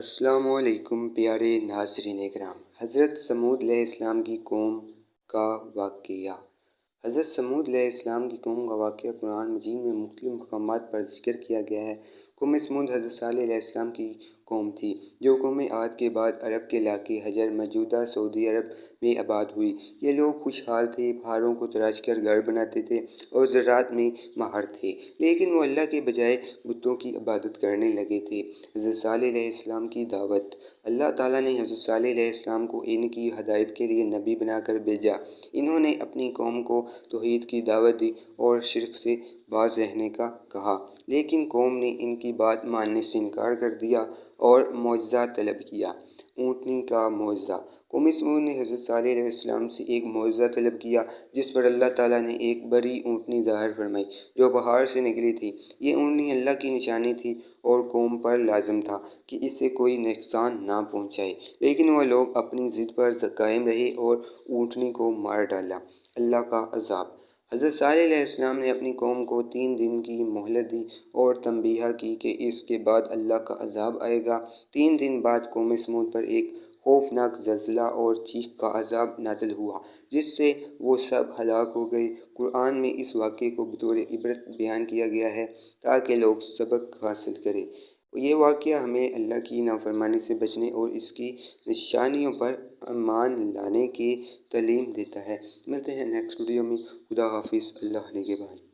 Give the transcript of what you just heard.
السلام علیکم پیارے ناظرین کرام۔ حضرت سمود علیہ السلام کی قوم کا واقعہ۔ حضرت سمود علیہ السلام کی قوم کا واقعہ قرآن مجید میں مختلف مقامات پر ذکر کیا گیا ہے۔ قوم سمود حضرت صالح علیہ السلام کی قوم تھی، جو قوم عاد کے بعد عرب کے علاقے حجر موجودہ سعودی عرب میں آباد ہوئی۔ یہ لوگ خوشحال تھے، پہاڑوں کو تراش کر گھر بناتے تھے اور زراعت میں ماہر تھے، لیکن وہ اللہ کے بجائے بتوں کی عبادت کرنے لگے تھے۔ حضرت صالح علیہ السلام کی دعوت۔ اللہ تعالیٰ نے حضرت صالح علیہ السلام کو ان کی ہدایت کے لیے نبی بنا کر بھیجا۔ انہوں نے اپنی قوم کو توحید کی دعوت دی اور شرک سے باز رہنے کا کہا، لیکن قوم نے ان کی بات ماننے سے انکار کر دیا اور معجزہ طلب کیا۔ اونٹنی کا معجزہ۔ قوم سمود نے حضرت صالح علیہ السلام سے ایک معجزہ طلب کیا، جس پر اللہ تعالیٰ نے ایک بڑی اونٹنی ظاہر فرمائی جو پہاڑ سے نکلی تھی۔ یہ اونٹنی اللہ کی نشانی تھی اور قوم پر لازم تھا کہ اس سے کوئی نقصان نہ پہنچائے، لیکن وہ لوگ اپنی ضد پر قائم رہے اور اونٹنی کو مار ڈالا۔ اللہ کا عذاب۔ حضرت صالح علیہ السلام نے اپنی قوم کو 3 دن کی مہلت دی اور تنبیہ کی کہ اس کے بعد اللہ کا عذاب آئے گا۔ 3 دن بعد قوم سمود پر ایک خوفناک زلزلہ اور چیخ کا عذاب نازل ہوا، جس سے وہ سب ہلاک ہو گئے۔ قرآن میں اس واقعے کو بطور عبرت بیان کیا گیا ہے تاکہ لوگ سبق حاصل کریں۔ یہ واقعہ ہمیں اللہ کی نافرمانی سے بچنے اور اس کی نشانیوں پر ایمان لانے کی تعلیم دیتا ہے۔ ملتے ہیں نیکسٹ ویڈیو میں۔ خدا حافظ۔ اللہ نگہبان۔